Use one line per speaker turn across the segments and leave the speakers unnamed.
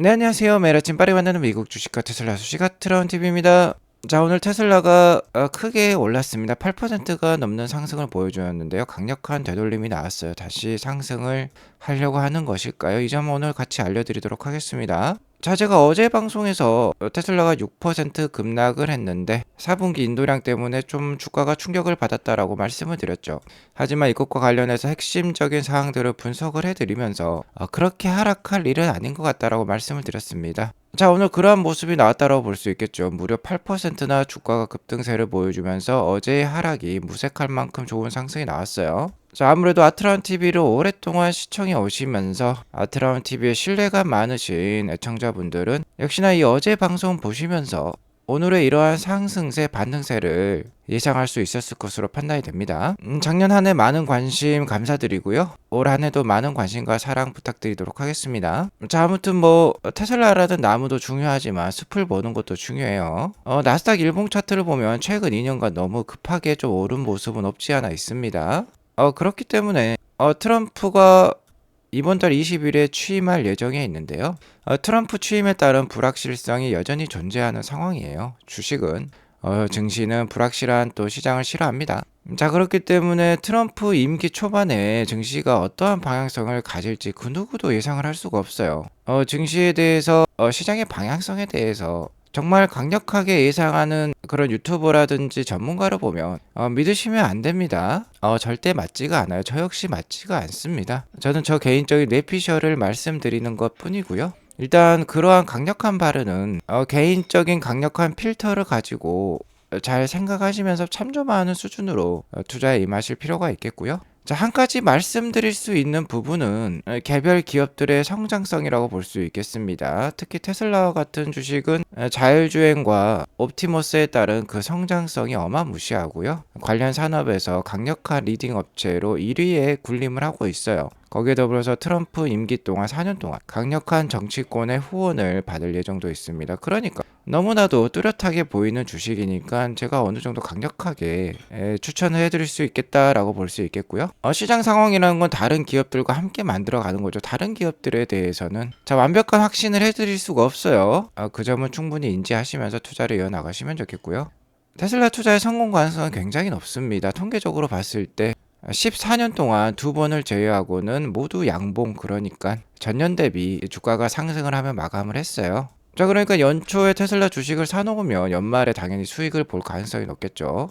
네, 안녕하세요. 매일 아침 빠르게 만드는 미국 주식과 테슬라 소식가 트라운TV입니다. 자, 오늘 테슬라가 크게 올랐습니다. 8%가 넘는 상승을 보여주었는데요. 강력한 되돌림이 나왔어요. 다시 상승을 하려고 하는 것일까요? 이 점 오늘 같이 알려드리도록 하겠습니다. 자, 제가 어제 방송에서 테슬라가 6% 급락을 했는데 4분기 인도량 때문에 좀 주가가 충격을 받았다라고 말씀을 드렸죠. 하지만 이것과 관련해서 핵심적인 사항들을 분석을 해드리면서 그렇게 하락할 일은 아닌 것 같다라고 말씀을 드렸습니다. 자, 오늘 그러한 모습이 나왔다고 볼 수 있겠죠. 무려 8%나 주가가 급등세를 보여주면서 어제의 하락이 무색할 만큼 좋은 상승이 나왔어요. 자, 아무래도 아트라운 TV를 오랫동안 시청해 오시면서 아트라운 TV에 신뢰가 많으신 애청자분들은 역시나 이 어제 방송 보시면서 오늘의 이러한 상승세, 반등세를 예상할 수 있었을 것으로 판단이 됩니다. 작년 한 해 많은 관심 감사드리고요. 올 한 해도 많은 관심과 사랑 부탁드리도록 하겠습니다. 자, 아무튼 뭐 테슬라라든 나무도 중요하지만 숲을 보는 것도 중요해요. 나스닥 일봉 차트를 보면 최근 2년간 너무 급하게 좀 오른 모습은 없지 않아 있습니다. 그렇기 때문에 트럼프가 이번 달 20일에 취임할 예정에 있는데요. 트럼프 취임에 따른 불확실성이 여전히 존재하는 상황이에요. 주식은 증시는 불확실한 또 시장을 싫어합니다. 자, 그렇기 때문에 트럼프 임기 초반에 증시가 어떠한 방향성을 가질지 그 누구도 예상을 할 수가 없어요. 증시에 대해서 시장의 방향성에 대해서 정말 강력하게 예상하는 그런 유튜버라든지 전문가를 보면 믿으시면 안 됩니다. 절대 맞지가 않아요. 저 역시 맞지가 않습니다. 저는 저 개인적인 뇌피셜을 말씀드리는 것 뿐이고요. 일단 그러한 강력한 발언은 개인적인 강력한 필터를 가지고 잘 생각하시면서 참조하는 수준으로 투자에 임하실 필요가 있겠고요. 자, 한 가지 말씀드릴 수 있는 부분은 개별 기업들의 성장성이라고 볼 수 있겠습니다. 특히 테슬라와 같은 주식은 자율주행과 옵티머스에 따른 그 성장성이 어마무시하고요. 관련 산업에서 강력한 리딩 업체로 1위에 군림을 하고 있어요. 거기에 더불어서 트럼프 임기 동안 4년 동안 강력한 정치권의 후원을 받을 예정도 있습니다. 그러니까 너무나도 뚜렷하게 보이는 주식이니까 제가 어느 정도 강력하게 추천을 해드릴 수 있겠다라고 볼 수 있겠고요. 시장 상황이라는 건 다른 기업들과 함께 만들어가는 거죠. 다른 기업들에 대해서는 완벽한 확신을 해드릴 수가 없어요. 그 점은 충분히 인지하시면서 투자를 이어나가시면 좋겠고요. 테슬라 투자의 성공 가능성은 굉장히 높습니다. 통계적으로 봤을 때 14년 동안 두 번을 제외하고는 모두 양봉, 그러니까 전년 대비 주가가 상승을 하며 마감을 했어요. 자, 그러니까 연초에 테슬라 주식을 사놓으면 연말에 당연히 수익을 볼 가능성이 높겠죠.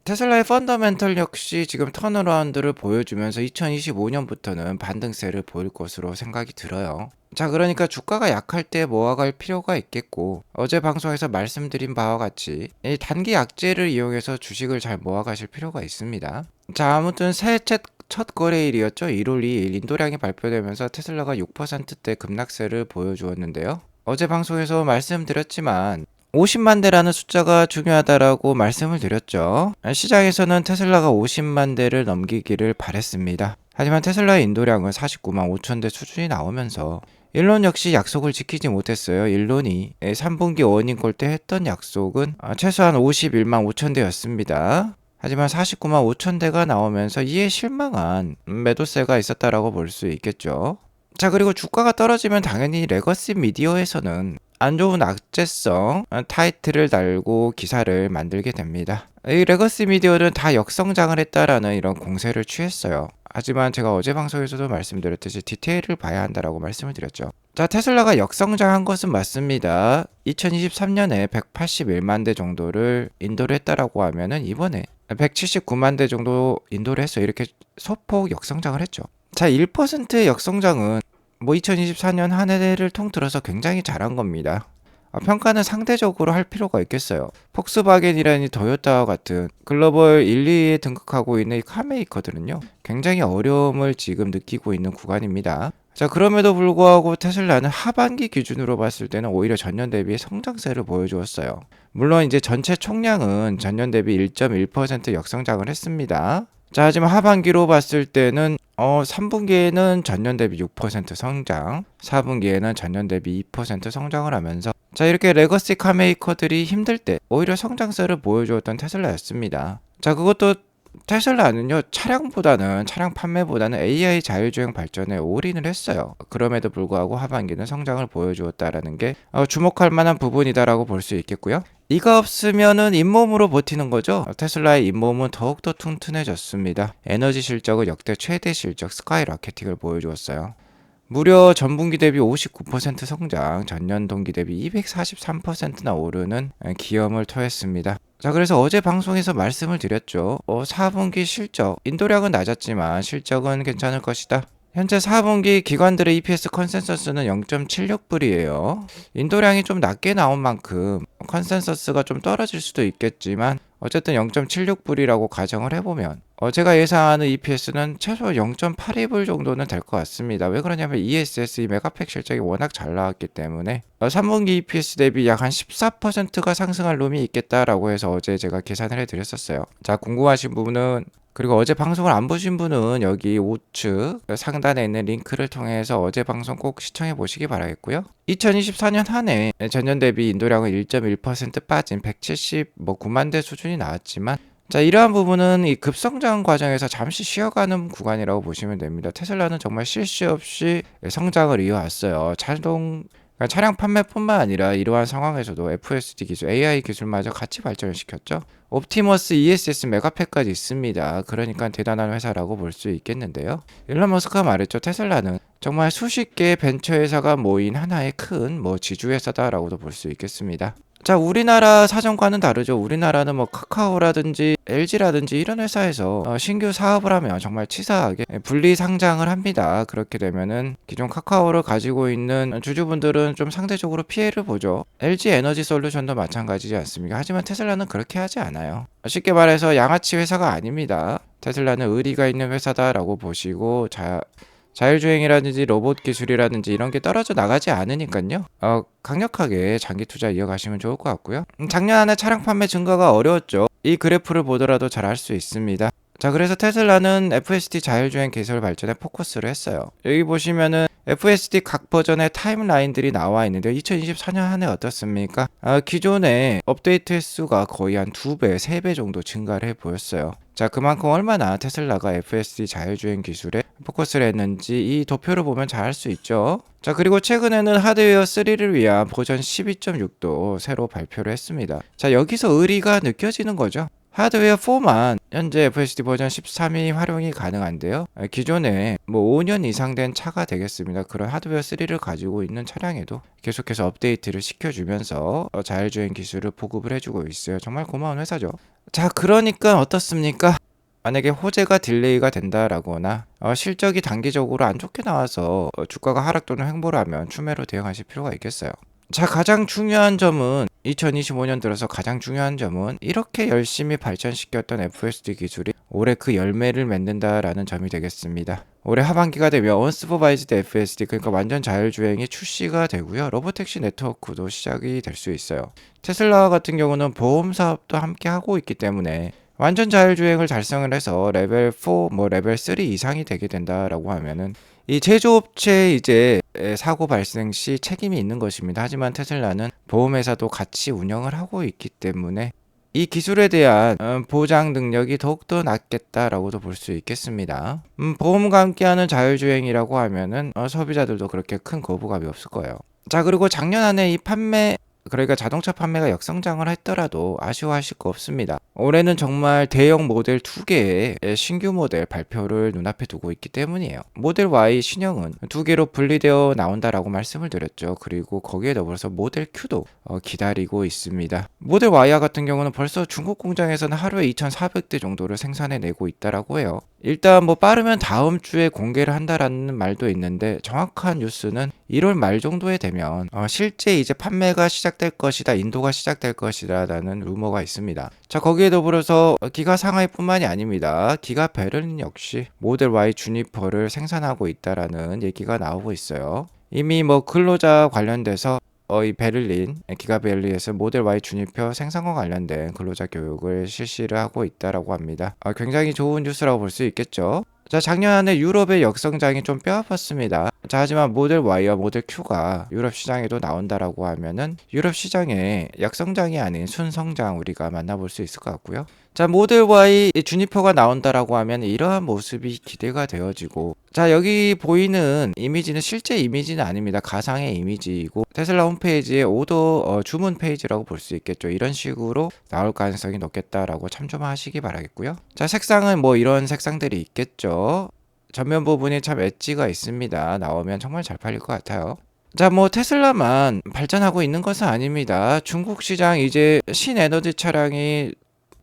테슬라의 펀더멘털 역시 지금 턴어라운드를 보여주면서 2025년부터는 반등세를 보일 것으로 생각이 들어요. 자, 그러니까 주가가 약할 때 모아갈 필요가 있겠고, 어제 방송에서 말씀드린 바와 같이 이 단기 약재를 이용해서 주식을 잘 모아가실 필요가 있습니다. 자, 아무튼 새해 첫 거래일이었죠. 1월 2일 인도량이 발표되면서 테슬라가 6%대 급락세를 보여주었는데요. 어제 방송에서 말씀드렸지만 50만 대라는 숫자가 중요하다라고 말씀을 드렸죠. 시장에서는 테슬라가 50만 대를 넘기기를 바랬습니다. 하지만 테슬라의 인도량은 49만 5천 대 수준이 나오면서 일론 역시 약속을 지키지 못했어요. 일론이 3분기 어닝콜 때 했던 약속은 최소한 51만 5천 대였습니다. 하지만 49만 5천 대가 나오면서 이에 실망한 매도세가 있었다라고 볼 수 있겠죠. 자, 그리고 주가가 떨어지면 당연히 레거시 미디어에서는 안 좋은 악재성 타이틀을 달고 기사를 만들게 됩니다. 이 레거시 미디어는 다 역성장을 했다라는 이런 공세를 취했어요. 하지만 제가 어제 방송에서도 말씀드렸듯이 디테일을 봐야 한다라고 말씀을 드렸죠. 자, 테슬라가 역성장한 것은 맞습니다. 2023년에 181만 대 정도를 인도를 했다라고 하면은 이번에 179만 대 정도 인도를 했어요. 이렇게 소폭 역성장을 했죠. 자, 1%의 역성장은 뭐 2024년 한 해를 통틀어서 굉장히 잘한 겁니다. 평가는 상대적으로 할 필요가 있겠어요. 폭스바겐이라니 토요타와 같은 글로벌 1, 2위에 등극하고 있는 이 카메이커들은요, 굉장히 어려움을 지금 느끼고 있는 구간입니다. 자, 그럼에도 불구하고 테슬라는 하반기 기준으로 봤을 때는 오히려 전년 대비 성장세를 보여주었어요. 물론 이제 전체 총량은 전년 대비 1.1% 역성장을 했습니다. 자, 하지만 하반기로 봤을 때는 3분기에는 전년 대비 6% 성장, 4분기에는 전년 대비 2% 성장을 하면서 자, 이렇게 레거시 카메이커들이 힘들 때 오히려 성장세를 보여주었던 테슬라였습니다. 자, 그것도 테슬라는요, 차량 판매보다는 AI 자율주행 발전에 올인을 했어요. 그럼에도 불구하고 하반기는 성장을 보여주었다라는 게 주목할 만한 부분이다라고 볼 수 있겠고요. 이가 없으면은 잇몸으로 버티는 거죠. 테슬라의 잇몸은 더욱더 튼튼해졌습니다. 에너지 실적은 역대 최대 실적 스카이라케팅을 보여주었어요. 무려 전분기 대비 59% 성장, 전년 동기 대비 243%나 오르는 기염을 토했습니다. 자, 그래서 어제 방송에서 말씀을 드렸죠. 4분기 실적, 인도량은 낮았지만 실적은 괜찮을 것이다. 현재 4분기 기관들의 EPS 컨센서스는 0.76불이에요. 인도량이 좀 낮게 나온 만큼 컨센서스가 좀 떨어질 수도 있겠지만 어쨌든 0.76불이라고 가정을 해보면 제가 예상하는 EPS는 최소 0.82불 정도는 될 것 같습니다. 왜 그러냐면 ESS, 이 메가팩 실적이 워낙 잘 나왔기 때문에 3분기 EPS 대비 약 한 14%가 상승할 룸이 있겠다라고 해서 어제 제가 계산을 해드렸었어요. 자, 궁금하신 부분은, 그리고 어제 방송을 안 보신 분은 여기 우측 상단에 있는 링크를 통해서 어제 방송 꼭 시청해 보시기 바라겠고요. 2024년 한 해 전년 대비 인도량은 1.1% 빠진 179만 대 수준이 나왔지만, 자, 이러한 부분은 이 급성장 과정에서 잠시 쉬어가는 구간이라고 보시면 됩니다. 테슬라는 정말 쉴 새 없이 성장을 이어왔어요. 차량 판매뿐만 아니라 이러한 상황에서도 FSD 기술, AI 기술마저 같이 발전을 시켰죠. 옵티머스 ESS 메가팩까지 있습니다. 그러니까 대단한 회사라고 볼 수 있겠는데요. 일론 머스크가 말했죠. 테슬라는 정말 수십 개의 벤처 회사가 모인 하나의 큰 지주회사다라고도 볼 수 있겠습니다. 자, 우리나라 사정과는 다르죠. 우리나라는 카카오라든지 LG라든지 이런 회사에서 신규 사업을 하면 정말 치사하게 분리 상장을 합니다. 그렇게 되면은 기존 카카오를 가지고 있는 주주분들은 좀 상대적으로 피해를 보죠. LG 에너지 솔루션도 마찬가지지 않습니까? 하지만 테슬라는 그렇게 하지 않아요. 쉽게 말해서 양아치 회사가 아닙니다. 테슬라는 의리가 있는 회사다라고 보시고, 자율주행이라든지 로봇 기술이라든지 이런 게 떨어져 나가지 않으니까요. 강력하게 장기 투자 이어가시면 좋을 것 같고요. 작년 한 해 차량 판매 증가가 어려웠죠. 이 그래프를 보더라도 잘 알 수 있습니다. 자, 그래서 테슬라는 FSD 자율주행 기술 발전에 포커스를 했어요. 여기 보시면은 FSD 각 버전의 타임라인들이 나와 있는데 2024년 한 해 어떻습니까? 기존에 업데이트 횟수가 거의 한 2배, 3배 정도 증가를 해 보였어요. 자, 그만큼 얼마나 테슬라가 FSD 자율주행 기술에 포커스를 했는지 이 도표를 보면 잘 알 수 있죠. 자, 그리고 최근에는 하드웨어 3를 위한 버전 12.6도 새로 발표를 했습니다. 자, 여기서 의리가 느껴지는 거죠. 하드웨어 4만 현재 FSD 버전 13이 활용이 가능한데요. 기존에 5년 이상 된 차가 되겠습니다. 그런 하드웨어 3를 가지고 있는 차량에도 계속해서 업데이트를 시켜주면서 자율주행 기술을 보급을 해주고 있어요. 정말 고마운 회사죠. 자, 그러니까 어떻습니까? 만약에 호재가 딜레이가 된다라거나 실적이 단기적으로 안 좋게 나와서 주가가 하락 또는 횡보를 하면 추매로 대응하실 필요가 있겠어요. 자, 가장 중요한 점은 2025년 들어서 가장 중요한 점은 이렇게 열심히 발전시켰던 FSD 기술이 올해 그 열매를 맺는다라는 점이 되겠습니다. 올해 하반기가 되면 언스퍼바이즈드 FSD, 그러니까 완전 자율주행이 출시가 되고요. 로보택시 네트워크도 시작이 될 수 있어요. 테슬라 같은 경우는 보험 사업도 함께 하고 있기 때문에 완전 자율주행을 달성을 해서 레벨 4, 레벨 3 이상이 되게 된다라고 하면은 이 제조업체에 이제 사고 발생 시 책임이 있는 것입니다. 하지만 테슬라는 보험회사도 같이 운영을 하고 있기 때문에 이 기술에 대한 보장 능력이 더욱더 낮겠다라고도 볼 수 있겠습니다. 보험과 함께하는 자율주행이라고 하면은 소비자들도 그렇게 큰 거부감이 없을 거예요. 자, 그리고 작년 안에 이 그러니까 자동차 판매가 역성장을 했더라도 아쉬워하실 거 없습니다. 올해는 정말 대형 모델 2개의 신규 모델 발표를 눈앞에 두고 있기 때문이에요. 모델 Y 신형은 2개로 분리되어 나온다라고 말씀을 드렸죠. 그리고 거기에 더불어서 모델 Q도 기다리고 있습니다. 모델 Y와 같은 경우는 벌써 중국 공장에서는 하루에 2,400대 정도를 생산해내고 있다라고 해요. 일단 빠르면 다음 주에 공개를 한다라는 말도 있는데, 정확한 뉴스는 1월 말 정도에 되면 실제 이제 판매가 시작될 것이다, 인도가 시작될 것이다라는 루머가 있습니다. 자, 거기에 더불어서 기가 상하이뿐만이 아닙니다. 기가 베를린 역시 모델 Y 주니퍼를 생산하고 있다라는 얘기가 나오고 있어요. 이미 근로자 관련돼서 이 기가 베를린에서 모델 Y 주니퍼 생산과 관련된 근로자 교육을 실시를 하고 있다라고 합니다. 굉장히 좋은 뉴스라고 볼 수 있겠죠. 자, 작년 한 해 유럽의 역성장이 좀 뼈아팠습니다. 자, 하지만 모델 Y와 모델 Q가 유럽 시장에도 나온다라고 하면은 유럽 시장의 역성장이 아닌 순성장 우리가 만나볼 수 있을 것 같고요. 자, 모델 Y 주니퍼가 나온다라고 하면 이러한 모습이 기대가 되어지고, 자, 여기 보이는 이미지는 실제 이미지는 아닙니다. 가상의 이미지이고 테슬라 홈페이지의 오더 주문 페이지라고 볼 수 있겠죠. 이런 식으로 나올 가능성이 높겠다라고 참조만 하시기 바라겠고요. 자, 색상은 뭐 이런 색상들이 있겠죠. 전면 부분이 참 엣지가 있습니다. 나오면 정말 잘 팔릴 것 같아요. 자, 뭐 테슬라만 발전하고 있는 것은 아닙니다. 중국 시장 이제 신에너지 차량이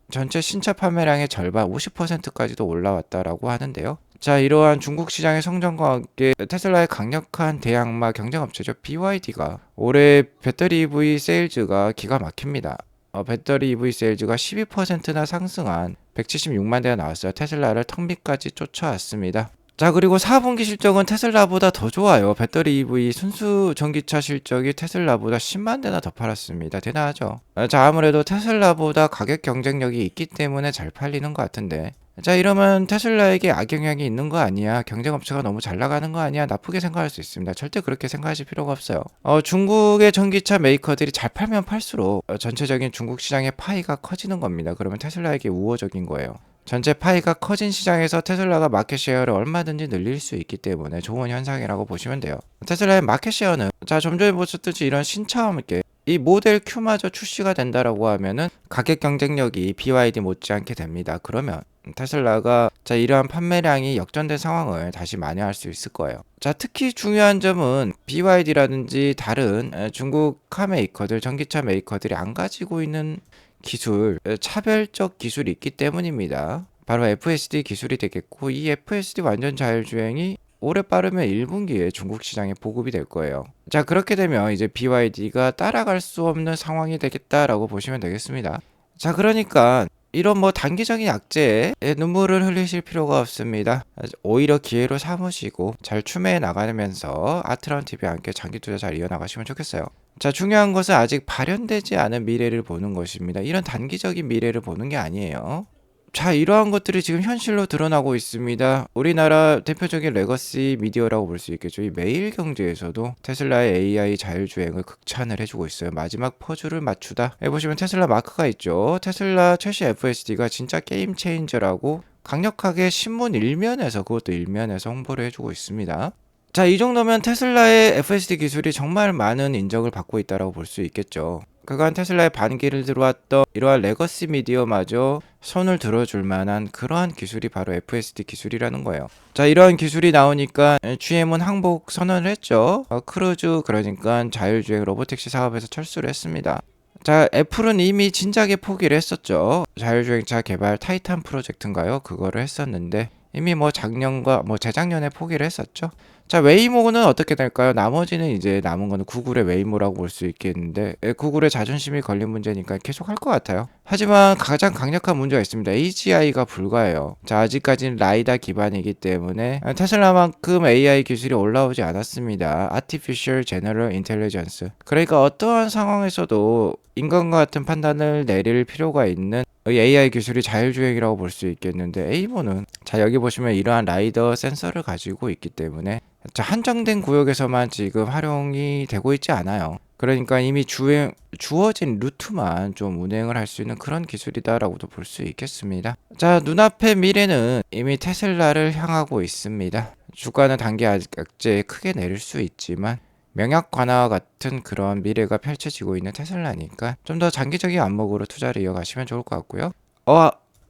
전체 신차 판매량의 절반 50%까지도 올라왔다라고 하는데요. 자, 이러한 중국 시장의 성장과 함께 테슬라의 강력한 대항마 경쟁업체죠. BYD가 올해 배터리 EV 세일즈가 기가 막힙니다. 배터리 EV 세일즈가 12%나 상승한 176만 대가 나왔어요. 테슬라를 턱 밑까지 쫓아왔습니다. 자, 그리고 4분기 실적은 테슬라보다 더 좋아요. 배터리 EV 순수 전기차 실적이 테슬라보다 10만 대나 더 팔았습니다. 대단하죠. 자, 아무래도 테슬라보다 가격 경쟁력이 있기 때문에 잘 팔리는 것 같은데, 자, 이러면 테슬라에게 악영향이 있는 거 아니야, 경쟁업체가 너무 잘 나가는 거 아니야, 나쁘게 생각할 수 있습니다. 절대 그렇게 생각하실 필요가 없어요. 중국의 전기차 메이커들이 잘 팔면 팔수록 전체적인 중국 시장의 파이가 커지는 겁니다. 그러면 테슬라에게 우호적인 거예요. 전체 파이가 커진 시장에서 테슬라가 마켓 쉐어를 얼마든지 늘릴 수 있기 때문에 좋은 현상이라고 보시면 돼요. 테슬라의 마켓 쉐어는, 자, 좀 전에 보셨듯이 이런 신차와 함께 이 모델 Q마저 출시가 된다라고 하면은 가격 경쟁력이 BYD 못지않게 됩니다. 그러면 테슬라가, 자, 이러한 판매량이 역전된 상황을 다시 만회할 수 있을 거예요. 자, 특히 중요한 점은 BYD라든지 다른 중국 카 메이커들, 전기차 메이커들이 안 가지고 있는 기술, 차별적 기술이 있기 때문입니다. 바로 FSD 기술이 되겠고, 이 FSD 완전 자율주행이 올해 빠르면 1분기에 중국 시장에 보급이 될 거예요. 자, 그렇게 되면 이제 BYD가 따라갈 수 없는 상황이 되겠다라고 보시면 되겠습니다. 자, 그러니까 이런 뭐 단기적인 악재에 눈물을 흘리실 필요가 없습니다. 오히려 기회로 삼으시고 잘 추매해 나가면서 아트론 TV와 함께 장기 투자 잘 이어나가시면 좋겠어요. 자, 중요한 것은 아직 발현되지 않은 미래를 보는 것입니다. 이런 단기적인 미래를 보는 게 아니에요. 자, 이러한 것들이 지금 현실로 드러나고 있습니다. 우리나라 대표적인 레거시 미디어라고 볼 수 있겠죠. 이 매일경제에서도 테슬라의 AI 자율주행을 극찬을 해주고 있어요. 마지막 퍼즐을 맞추다. 해보시면 테슬라 마크가 있죠. 테슬라 최신 FSD가 진짜 게임 체인저라고 강력하게 신문 일면에서, 그것도 일면에서 홍보를 해주고 있습니다. 자, 이 정도면 테슬라의 FSD 기술이 정말 많은 인정을 받고 있다고 볼 수 있겠죠. 그간 테슬라의 반기를 들어왔던 이러한 레거시 미디어마저 손을 들어줄 만한 그러한 기술이 바로 FSD 기술이라는 거예요. 자, 이러한 기술이 나오니까 GM은 항복 선언을 했죠. 크루즈, 그러니까 자율주행 로보택시 사업에서 철수를 했습니다. 자, 애플은 이미 진작에 포기를 했었죠. 자율주행차 개발 타이탄 프로젝트인가요? 그거를 했었는데 이미 뭐 작년과 뭐 재작년에 포기를 했었죠. 자, 웨이모는 어떻게 될까요? 나머지는 이제 남은 거는 구글의 웨이모라고 볼 수 있겠는데, 구글의 자존심이 걸린 문제니까 계속 할 것 같아요. 하지만 가장 강력한 문제가 있습니다. AGI가 불가해요. 자, 아직까지는 라이다 기반이기 때문에 테슬라만큼 AI 기술이 올라오지 않았습니다. Artificial General Intelligence. 그러니까 어떠한 상황에서도 인간과 같은 판단을 내릴 필요가 있는 AI 기술이 자율주행이라고 볼 수 있겠는데, 에이모는, 자, 여기 보시면 이러한 라이더 센서를 가지고 있기 때문에 자, 한정된 구역에서만 지금 활용이 되고 있지 않아요. 그러니까 이미 주어진 루트만 좀 운행을 할 수 있는 그런 기술이다라고도 볼 수 있겠습니다. 자, 눈앞의 미래는 이미 테슬라를 향하고 있습니다. 주가는 단기 악재에 크게 내릴 수 있지만 명약 관화와 같은 그런 미래가 펼쳐지고 있는 테슬라니까 좀 더 장기적인 안목으로 투자를 이어가시면 좋을 것 같고요.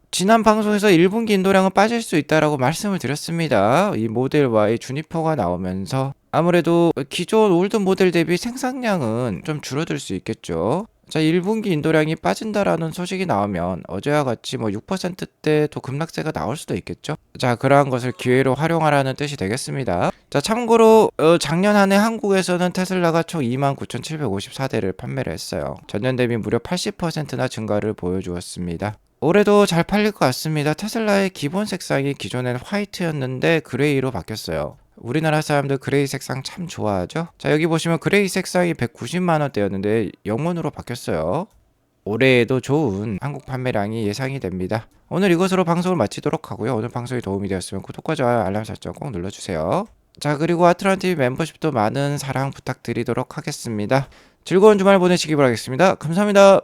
지난 방송에서 1분기 인도량은 빠질 수 있다라고 말씀을 드렸습니다. 이 모델 Y 주니퍼가 나오면서 아무래도 기존 올드 모델 대비 생산량은 좀 줄어들 수 있겠죠. 자, 1분기 인도량이 빠진다라는 소식이 나오면 어제와 같이 뭐 6%대 더 급락세가 나올 수도 있겠죠. 자, 그러한 것을 기회로 활용하라는 뜻이 되겠습니다. 자, 참고로 작년 한 해 한국에서는 테슬라가 총 29,754대를 판매를 했어요. 전년 대비 무려 80%나 증가를 보여주었습니다. 올해도 잘 팔릴 것 같습니다. 테슬라의 기본 색상이 기존에는 화이트였는데 그레이로 바뀌었어요. 우리나라 사람들 그레이 색상 참 좋아하죠? 자, 여기 보시면 그레이 색상이 190만원대였는데 영원으로 바뀌었어요. 올해에도 좋은 한국 판매량이 예상이 됩니다. 오늘 이것으로 방송을 마치도록 하고요. 오늘 방송이 도움이 되었으면 구독과 좋아요, 알람 설정 꼭 눌러주세요. 자, 그리고 아트론TV 멤버십도 많은 사랑 부탁드리도록 하겠습니다. 즐거운 주말 보내시기 바라겠습니다. 감사합니다.